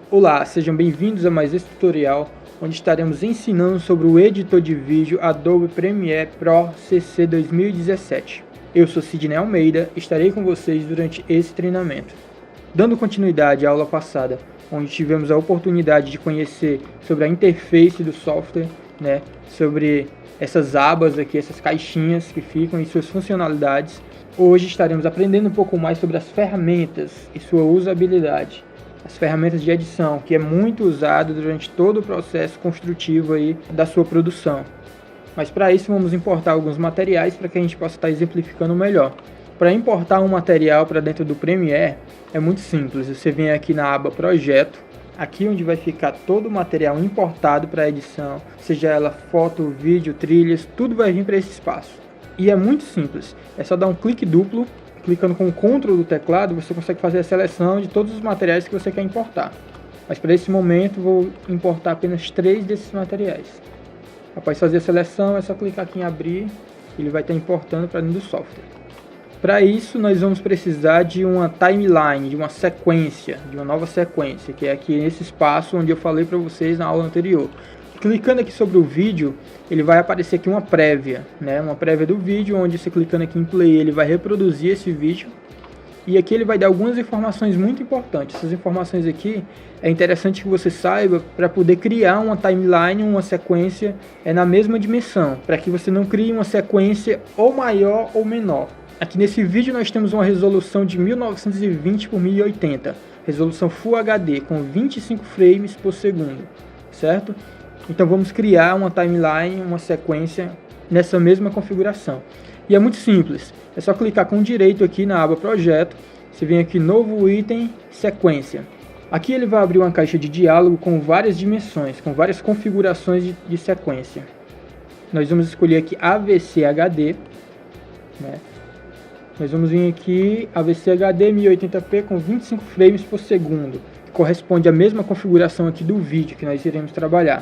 Olá, sejam bem-vindos a mais esse tutorial, onde estaremos ensinando sobre o editor de vídeo Adobe Premiere Pro CC 2017. Eu sou Sidney Almeida e estarei com vocês durante esse treinamento. Dando continuidade à aula passada, onde tivemos a oportunidade de conhecer sobre a interface do software, sobre essas abas aqui, essas caixinhas que ficam e suas funcionalidades, hoje estaremos aprendendo um pouco mais sobre as ferramentas e sua usabilidade. As ferramentas de edição, que é muito usado durante todo o processo construtivo aí da sua produção. Mas para isso vamos importar alguns materiais para que a gente possa estar exemplificando melhor. Para importar um material para dentro do Premiere é muito simples. Você vem aqui na aba Projeto, aqui onde vai ficar todo o material importado para edição, seja ela foto, vídeo, trilhas, tudo vai vir para esse espaço. E é muito simples, é só dar um clique duplo. Clicando com o Ctrl do teclado, você consegue fazer a seleção de todos os materiais que você quer importar. Mas para esse momento, vou importar apenas 3 desses materiais. Após fazer a seleção, é só clicar aqui em abrir, ele vai estar importando para dentro do software. Para isso, nós vamos precisar de uma timeline, de uma sequência, de uma nova sequência, que é aqui nesse espaço onde eu falei para vocês na aula anterior. Clicando aqui sobre o vídeo, ele vai aparecer aqui uma prévia, uma prévia do vídeo, onde você clicando aqui em play, ele vai reproduzir esse vídeo. E aqui ele vai dar algumas informações muito importantes. Essas informações aqui é interessante que você saiba para poder criar uma timeline, uma sequência na mesma dimensão, para que você não crie uma sequência ou maior ou menor. Aqui nesse vídeo nós temos uma resolução de 1920 por 1080, resolução Full HD com 25 frames por segundo, certo? Então vamos criar uma timeline, uma sequência nessa mesma configuração. E é muito simples, é só clicar com direito aqui na aba Projeto, você vem aqui Novo Item, Sequência. Aqui ele vai abrir uma caixa de diálogo com várias dimensões, com várias configurações de sequência. Nós vamos escolher aqui AVC HD, Nós vamos vir aqui AVC HD 1080p com 25 frames por segundo, que corresponde à mesma configuração aqui do vídeo que nós iremos trabalhar.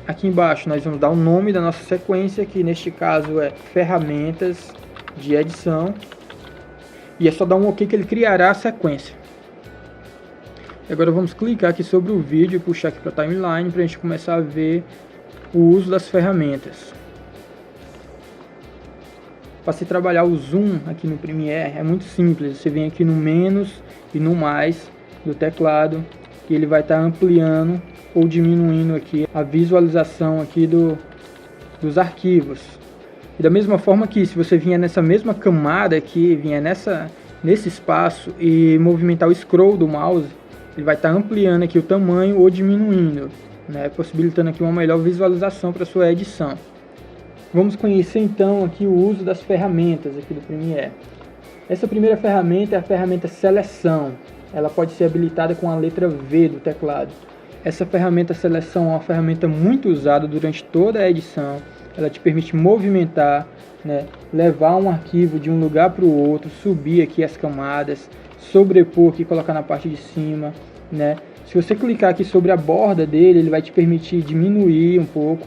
Aqui embaixo nós vamos dar o nome da nossa sequência, que neste caso é ferramentas de edição. E é só dar um OK que ele criará a sequência. E agora vamos clicar aqui sobre o vídeo e puxar aqui para a timeline para a gente começar a ver o uso das ferramentas. Para se trabalhar o zoom aqui no Premiere é muito simples. Você vem aqui no menos e no mais do teclado e ele vai estar ampliando ou diminuindo aqui a visualização aqui dos arquivos. E da mesma forma que se você vier nessa mesma camada aqui, vier nesse espaço e movimentar o scroll do mouse, ele vai estar ampliando aqui o tamanho ou diminuindo, possibilitando aqui uma melhor visualização para sua edição. Vamos conhecer então aqui o uso das ferramentas aqui do Premiere. Essa primeira ferramenta é a ferramenta Seleção. Ela pode ser habilitada com a letra V do teclado. Essa ferramenta Seleção é uma ferramenta muito usada durante toda a edição. Ela te permite movimentar, levar um arquivo de um lugar para o outro, subir aqui as camadas, sobrepor aqui, colocar na parte de cima. Se você clicar aqui sobre a borda dele, ele vai te permitir diminuir um pouco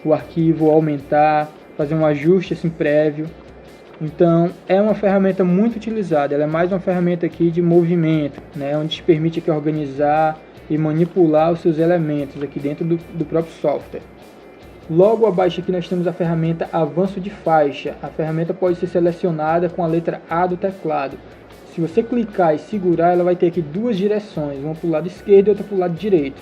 o arquivo, aumentar, fazer um ajuste assim prévio. Então é uma ferramenta muito utilizada. Ela é mais uma ferramenta aqui de movimento, onde te permite aqui organizar e manipular os seus elementos aqui dentro do próprio software. Logo abaixo aqui nós temos a ferramenta Avanço de Faixa. A ferramenta pode ser selecionada com a letra A do teclado. Se você clicar e segurar, ela vai ter aqui duas direções, uma para o lado esquerdo e outra para o lado direito.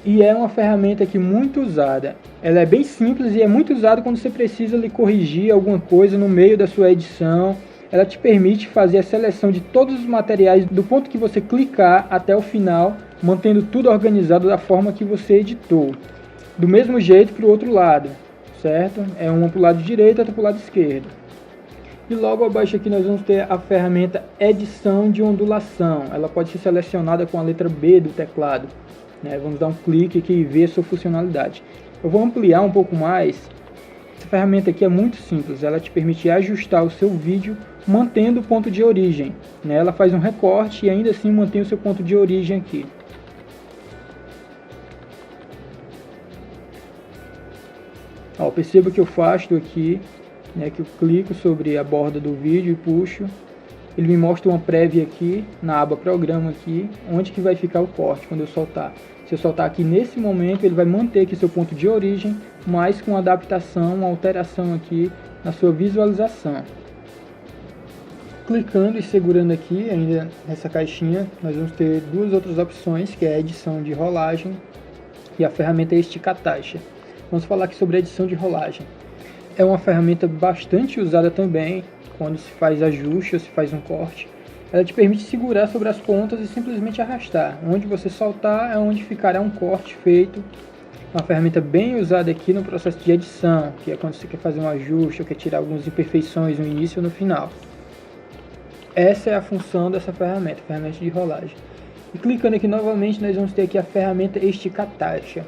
E é uma ferramenta aqui muito usada. Ela é bem simples e é muito usada quando você precisa corrigir alguma coisa no meio da sua edição. Ela te permite fazer a seleção de todos os materiais do ponto que você clicar até o final, mantendo tudo organizado da forma que você editou. Do mesmo jeito para o outro lado, certo? É uma para o lado direito e outra para o lado esquerdo. E logo abaixo aqui nós vamos ter a ferramenta Edição de Ondulação. Ela pode ser selecionada com a letra B do teclado. Vamos dar um clique aqui e ver a sua funcionalidade. Eu vou ampliar um pouco mais. Essa ferramenta aqui é muito simples. Ela te permite ajustar o seu vídeo mantendo o ponto de origem. Ela faz um recorte e ainda assim mantém o seu ponto de origem aqui. Perceba que eu faço aqui, que eu clico sobre a borda do vídeo e puxo. ele me mostra uma prévia aqui, na aba programa aqui, onde que vai ficar o corte quando eu soltar. Se eu soltar aqui nesse momento, ele vai manter aqui seu ponto de origem, mas com adaptação, uma alteração aqui na sua visualização. Clicando e segurando aqui, ainda nessa caixinha, nós vamos ter duas outras opções, que é a edição de rolagem e a ferramenta esticar taxa. Vamos falar aqui sobre a edição de rolagem. É uma ferramenta bastante usada também quando se faz ajuste ou se faz um corte. Ela te permite segurar sobre as pontas e simplesmente arrastar. Onde você soltar é onde ficará um corte feito. Uma ferramenta bem usada aqui no processo de edição, que é quando você quer fazer um ajuste ou quer tirar algumas imperfeições no início ou no final. Essa é a função dessa ferramenta de rolagem. E clicando aqui novamente, nós vamos ter aqui a ferramenta esticar taxa.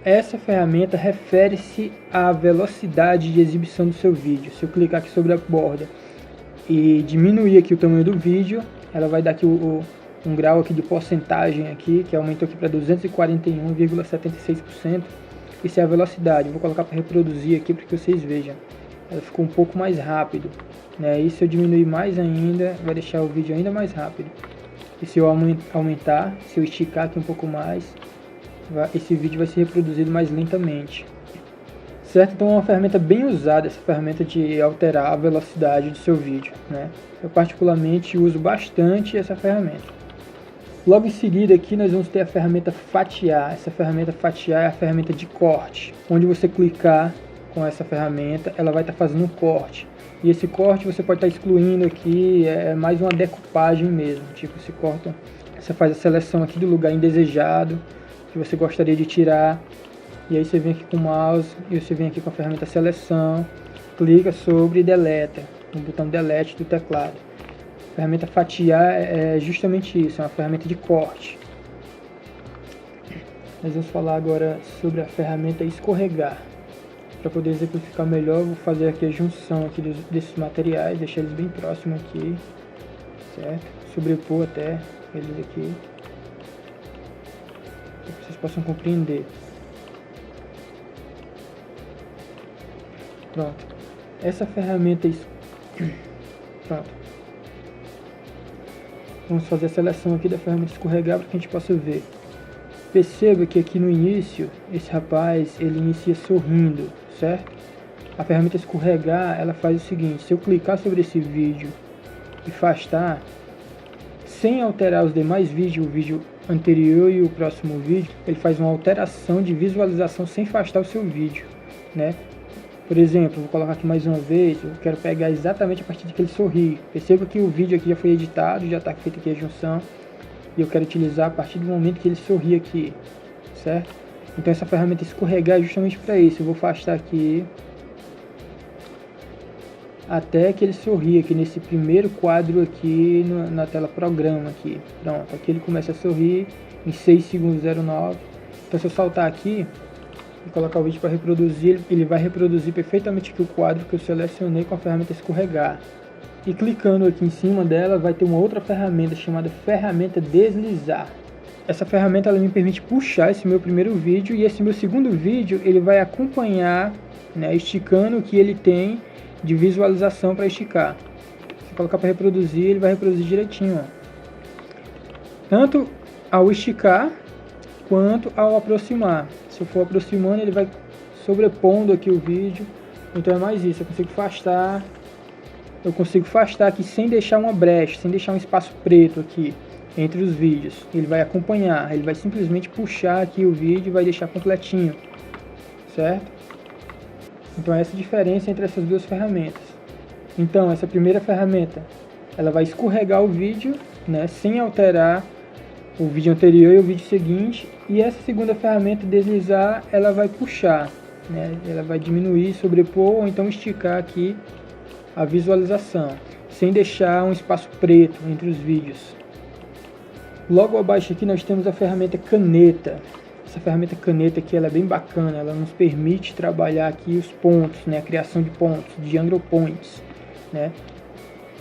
Essa ferramenta refere-se à velocidade de exibição do seu vídeo. Se eu clicar aqui sobre a borda e diminuir aqui o tamanho do vídeo, ela vai dar aqui um grau aqui de porcentagem aqui, que aumentou aqui para 241,76%. Isso é a velocidade. Vou colocar para reproduzir aqui para que vocês vejam. Ela ficou um pouco mais rápido, né? E se eu diminuir mais ainda, vai deixar o vídeo ainda mais rápido. E se eu aumentar, se eu esticar aqui um pouco mais, esse vídeo vai ser reproduzido mais lentamente. Certo? Então é uma ferramenta bem usada, essa ferramenta de alterar a velocidade do seu vídeo, né? Eu particularmente uso bastante essa ferramenta. Logo em seguida aqui nós vamos ter a ferramenta fatiar. Essa ferramenta fatiar é a ferramenta de corte. Onde você clicar com essa ferramenta, ela vai estar fazendo um corte. E esse corte você pode estar excluindo aqui, é mais uma decupagem mesmo. Tipo, você corta, você faz a seleção aqui do lugar indesejado que você gostaria de tirar. E aí você vem aqui com o mouse e você vem aqui com a ferramenta seleção, clica sobre e deleta, no botão delete do teclado. A ferramenta fatiar é justamente isso, é uma ferramenta de corte. Nós vamos falar agora sobre a ferramenta escorregar. Para poder exemplificar melhor, eu vou fazer aqui a junção aqui desses materiais, deixar eles bem próximos aqui, certo? Sobrepor até eles aqui, para que vocês possam compreender. Pronto, essa ferramenta, pronto, vamos fazer a seleção aqui da ferramenta escorregar para que a gente possa ver. Perceba que aqui no início, esse rapaz, ele inicia sorrindo, certo? A ferramenta escorregar, ela faz o seguinte, se eu clicar sobre esse vídeo e afastar, sem alterar os demais vídeos, o vídeo anterior e o próximo vídeo, ele faz uma alteração de visualização sem afastar o seu vídeo, né? Por exemplo, vou colocar aqui mais uma vez, eu quero pegar exatamente a partir de que ele sorri. Perceba que o vídeo aqui já foi editado, já está feita aqui a junção. E eu quero utilizar a partir do momento que ele sorri aqui, certo? Então essa ferramenta escorregar é justamente para isso. Eu vou afastar aqui até que ele sorri aqui nesse primeiro quadro aqui na tela programa aqui. Pronto, aqui ele começa a sorrir em 6 segundos 09. Então se eu saltar aqui e colocar o vídeo para reproduzir, ele vai reproduzir perfeitamente aqui o quadro que eu selecionei com a ferramenta escorregar. E clicando aqui em cima dela vai ter uma outra ferramenta chamada ferramenta deslizar. Essa ferramenta ela me permite puxar esse meu primeiro vídeo e esse meu segundo vídeo ele vai acompanhar, né, esticando o que ele tem de visualização para esticar. Se colocar para reproduzir, ele vai reproduzir direitinho, ó. Tanto ao esticar quanto ao aproximar. Se eu for aproximando, ele vai sobrepondo aqui o vídeo. Então é mais isso, eu consigo afastar aqui sem deixar uma brecha, sem deixar um espaço preto aqui entre os vídeos. Ele vai acompanhar, ele vai simplesmente puxar aqui o vídeo e vai deixar completinho, certo? Então essa é a diferença entre essas duas ferramentas. Então essa primeira ferramenta, ela vai escorregar o vídeo, né, sem alterar o vídeo anterior e o vídeo seguinte. E essa segunda ferramenta, deslizar, ela vai puxar, né, ela vai diminuir, sobrepor ou então esticar aqui a visualização, sem deixar um espaço preto entre os vídeos. Logo abaixo aqui nós temos a ferramenta caneta. Essa ferramenta caneta aqui ela é bem bacana, ela nos permite trabalhar aqui os pontos, né, a criação de pontos, de angle points, né.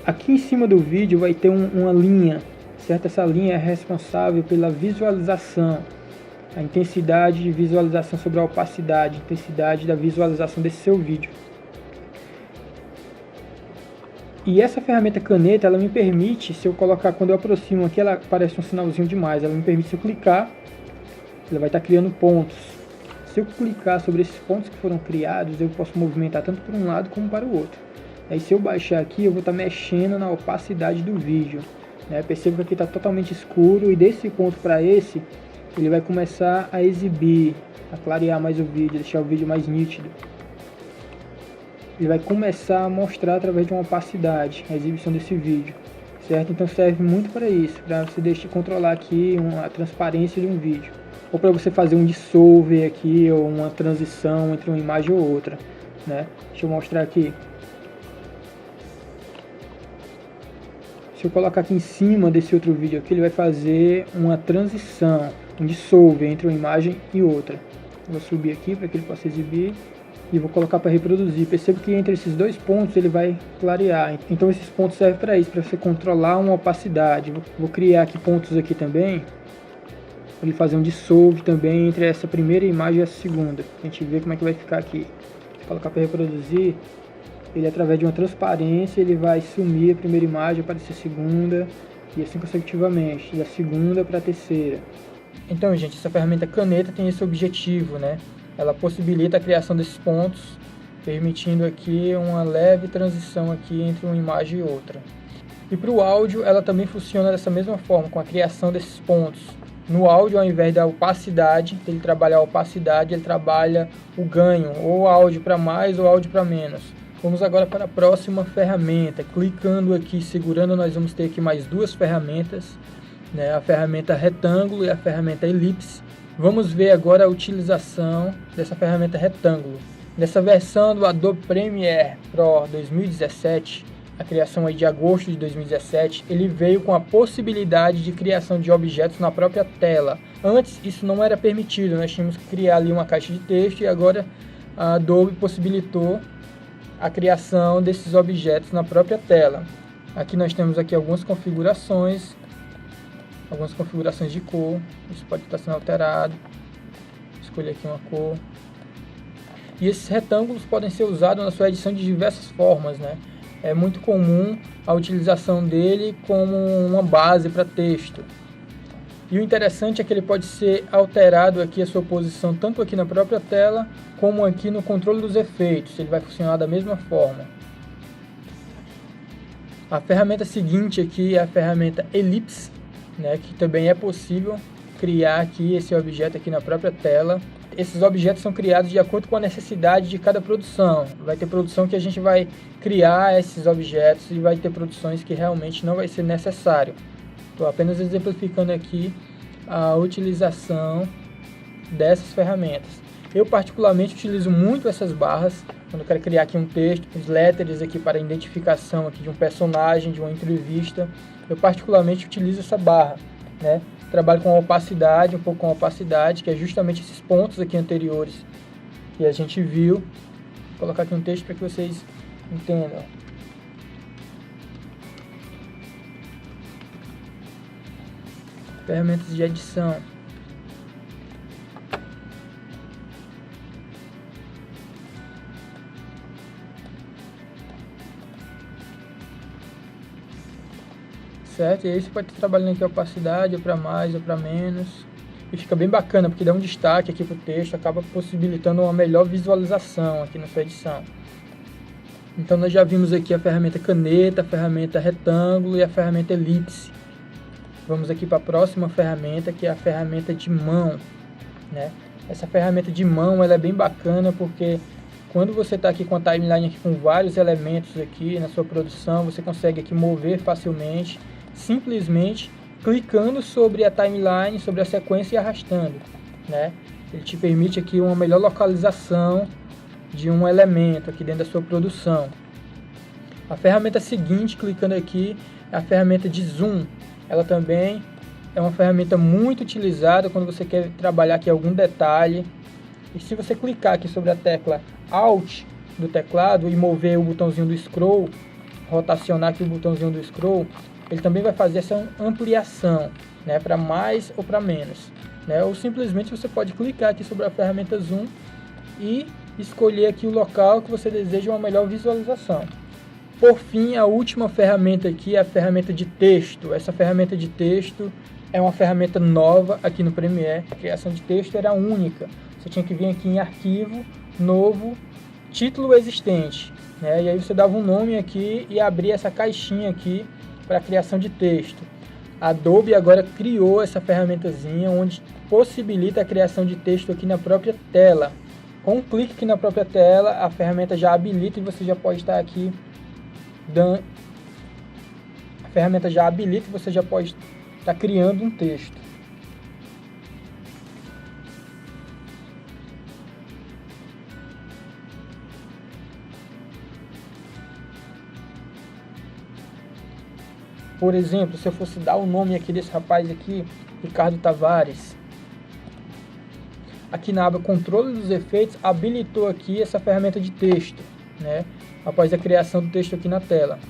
Aqui em cima do vídeo vai ter uma linha, certo? Essa linha é responsável pela visualização, a intensidade de visualização sobre a opacidade, a intensidade da visualização desse seu vídeo. E essa ferramenta caneta, ela me permite, se eu colocar, quando eu aproximo aqui, ela aparece um sinalzinho de mais, ela me permite, se eu clicar, ela vai estar criando pontos. Se eu clicar sobre esses pontos que foram criados, eu posso movimentar tanto para um lado como para o outro. Aí se eu baixar aqui, eu vou estar mexendo na opacidade do vídeo, né? Percebo que aqui está totalmente escuro e desse ponto para esse, ele vai começar a exibir, a clarear mais o vídeo, deixar o vídeo mais nítido. Ele vai começar a mostrar através de uma opacidade a exibição desse vídeo, certo? Então serve muito para isso, para você controlar aqui a transparência de um vídeo, ou para você fazer um dissolve aqui, ou uma transição entre uma imagem ou outra, né? Deixa eu mostrar aqui. Se eu colocar aqui em cima desse outro vídeo aqui, ele vai fazer uma transição, um dissolve entre uma imagem e outra. Vou subir aqui para que ele possa exibir e vou colocar para reproduzir. Percebo que entre esses dois pontos ele vai clarear. Então esses pontos servem para isso, para você controlar uma opacidade. Vou criar aqui pontos aqui também, para ele fazer um dissolve também entre essa primeira imagem e essa segunda. A gente vê como é que vai ficar aqui. Vou colocar para reproduzir. Ele, através de uma transparência, ele vai sumir a primeira imagem, aparecer a segunda, e assim consecutivamente, da segunda para a terceira. Então, gente, essa ferramenta caneta tem esse objetivo, né? Ela possibilita a criação desses pontos, permitindo aqui uma leve transição aqui entre uma imagem e outra. E para o áudio, ela também funciona dessa mesma forma, com a criação desses pontos. No áudio, ao invés da opacidade, ele trabalha a opacidade, ele trabalha o ganho, ou áudio para mais ou áudio para menos. Vamos agora para a próxima ferramenta. Clicando aqui, segurando, nós vamos ter aqui mais duas ferramentas, né? A ferramenta retângulo e a ferramenta elipse. Vamos ver agora a utilização dessa ferramenta retângulo. Nessa versão do Adobe Premiere Pro 2017, a criação aí de agosto de 2017, ele veio com a possibilidade de criação de objetos na própria tela. Antes isso não era permitido, nós tínhamos que criar ali uma caixa de texto e agora a Adobe possibilitou a criação desses objetos na própria tela. Aqui nós temos aqui algumas configurações de cor. Isso pode estar sendo alterado. Escolher aqui uma cor. E esses retângulos podem ser usados na sua edição de diversas formas, né? É muito comum a utilização dele como uma base para texto. E o interessante é que ele pode ser alterado aqui a sua posição tanto aqui na própria tela como aqui no controle dos efeitos. Ele vai funcionar da mesma forma. A ferramenta seguinte aqui é a ferramenta elipse, né, que também é possível criar aqui esse objeto aqui na própria tela. Esses objetos são criados de acordo com a necessidade de cada produção. Vai ter produção que a gente vai criar esses objetos e vai ter produções que realmente não vai ser necessário. Estou apenas exemplificando aqui a utilização dessas ferramentas. Eu particularmente utilizo muito essas barras quando eu quero criar aqui um texto, os letters aqui para identificação aqui de um personagem, de uma entrevista. Eu particularmente utilizo essa barra, né? Trabalho com opacidade, um pouco com opacidade, que é justamente esses pontos aqui anteriores que a gente viu. Vou colocar aqui um texto para que vocês entendam. Ferramentas de edição. Certo? E aí você pode estar trabalhando aqui a opacidade, ou para mais ou para menos. E fica bem bacana, porque dá um destaque aqui para o texto, acaba possibilitando uma melhor visualização aqui na sua edição. Então nós já vimos aqui a ferramenta caneta, a ferramenta retângulo e a ferramenta elipse. Vamos aqui para a próxima ferramenta, que é a ferramenta de mão, né? Essa ferramenta de mão ela é bem bacana porque quando você está aqui com a timeline aqui com vários elementos aqui na sua produção, você consegue aqui mover facilmente, simplesmente clicando sobre a timeline, sobre a sequência e arrastando, né? Ele te permite aqui uma melhor localização de um elemento aqui dentro da sua produção. A ferramenta seguinte, clicando aqui, é a ferramenta de zoom. Ela também é uma ferramenta muito utilizada quando você quer trabalhar aqui algum detalhe. E se você clicar aqui sobre a tecla Alt do teclado e mover o botãozinho do scroll, rotacionar aqui o botãozinho do scroll, ele também vai fazer essa ampliação, né, para mais ou para menos, né? Ou simplesmente você pode clicar aqui sobre a ferramenta Zoom e escolher aqui o local que você deseja uma melhor visualização. Por fim, a última ferramenta aqui é a ferramenta de texto. Essa ferramenta de texto é uma ferramenta nova aqui no Premiere. A criação de texto era única. Você tinha que vir aqui em arquivo, novo, título existente, né? E aí você dava um nome aqui e abria essa caixinha aqui para a criação de texto. A Adobe agora criou essa ferramentazinha onde possibilita a criação de texto aqui na própria tela. Com um clique aqui na própria tela, a ferramenta já habilita e você já pode estar aqui a ferramenta já habilita e você já pode estar criando um texto. Por exemplo, se eu fosse dar o nome aqui desse rapaz aqui, Ricardo Tavares, aqui na aba controle dos efeitos, habilitou aqui essa ferramenta de texto, né? Após a criação do texto aqui na tela.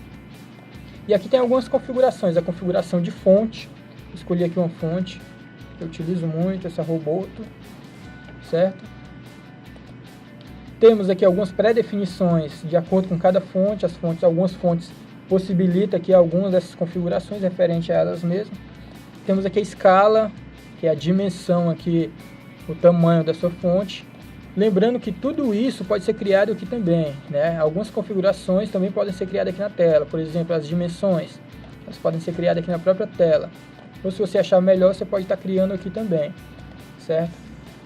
E aqui tem algumas configurações, a configuração de fonte, escolhi aqui uma fonte que eu utilizo muito, essa Roboto, certo? Temos aqui algumas pré-definições de acordo com cada fonte, algumas fontes possibilitam aqui algumas dessas configurações referente a elas mesmas. Temos aqui a escala, que é a dimensão aqui, o tamanho da sua fonte. Lembrando que tudo isso pode ser criado aqui também, né? Algumas configurações também podem ser criadas aqui na tela. Por exemplo, as dimensões, elas podem ser criadas aqui na própria tela. Ou se você achar melhor, você pode estar criando aqui também, certo?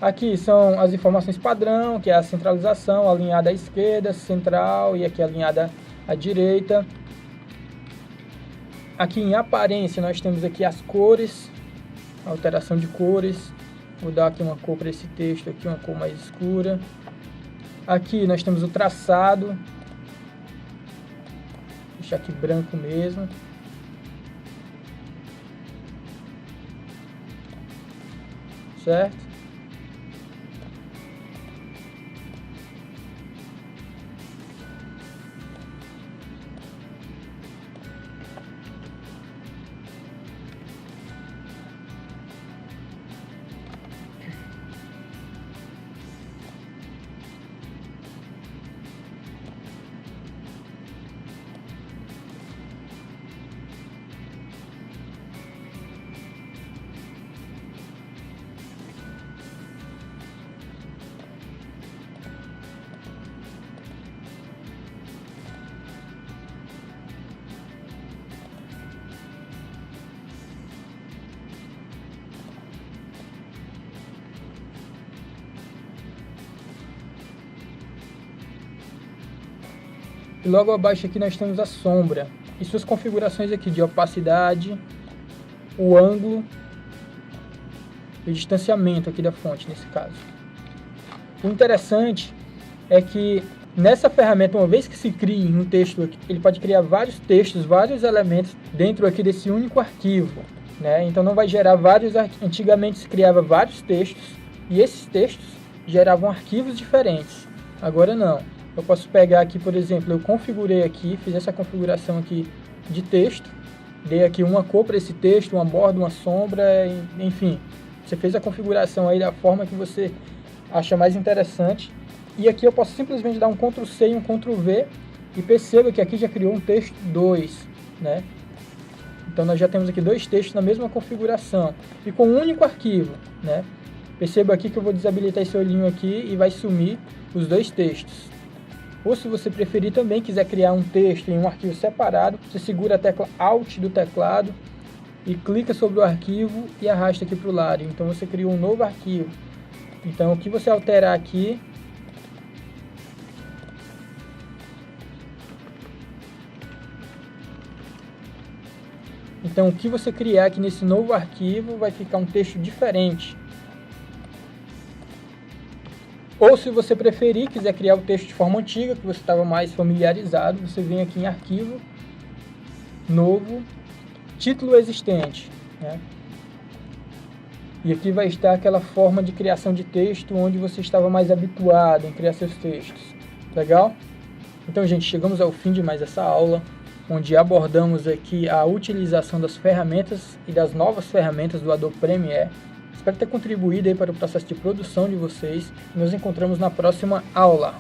Aqui são as informações padrão, que é a centralização, alinhada à esquerda, central, e aqui alinhada à direita. Aqui em aparência nós temos aqui as cores, alteração de cores. Vou dar aqui uma cor para esse texto aqui, uma cor mais escura. Aqui nós temos o traçado. Deixar aqui branco mesmo. Certo? E logo abaixo aqui nós temos a sombra e suas configurações aqui de opacidade, o ângulo e o distanciamento aqui da fonte nesse caso. O interessante é que nessa ferramenta, uma vez que se crie um texto aqui, ele pode criar vários textos, vários elementos dentro aqui desse único arquivo, né? Então não vai gerar vários arquivos. Antigamente se criava vários textos e esses textos geravam arquivos diferentes. Agora não. Eu posso pegar aqui, por exemplo, eu configurei aqui, fiz essa configuração aqui de texto, dei aqui uma cor para esse texto, uma borda, uma sombra, enfim. Você fez a configuração aí da forma que você acha mais interessante. E aqui eu posso simplesmente dar um Ctrl C e um Ctrl V e perceba que aqui já criou um texto 2, né? Então nós já temos aqui dois textos na mesma configuração e com um único arquivo, né? Perceba aqui que eu vou desabilitar esse olhinho aqui e vai sumir os dois textos. Ou se você preferir também, quiser criar um texto em um arquivo separado, você segura a tecla Alt do teclado e clica sobre o arquivo e arrasta aqui para o lado. Então você criou um novo arquivo. Então o que você alterar aqui, então o que você criar aqui nesse novo arquivo vai ficar um texto diferente. Ou se você preferir, quiser criar o texto de forma antiga, que você estava mais familiarizado, você vem aqui em Arquivo, Novo, Título Existente, né? E aqui vai estar aquela forma de criação de texto onde você estava mais habituado em criar seus textos. Legal? Então, gente, chegamos ao fim de mais essa aula, onde abordamos aqui a utilização das ferramentas e das novas ferramentas do Adobe Premiere. Espero ter contribuído aí para o processo de produção de vocês. Nos encontramos na próxima aula.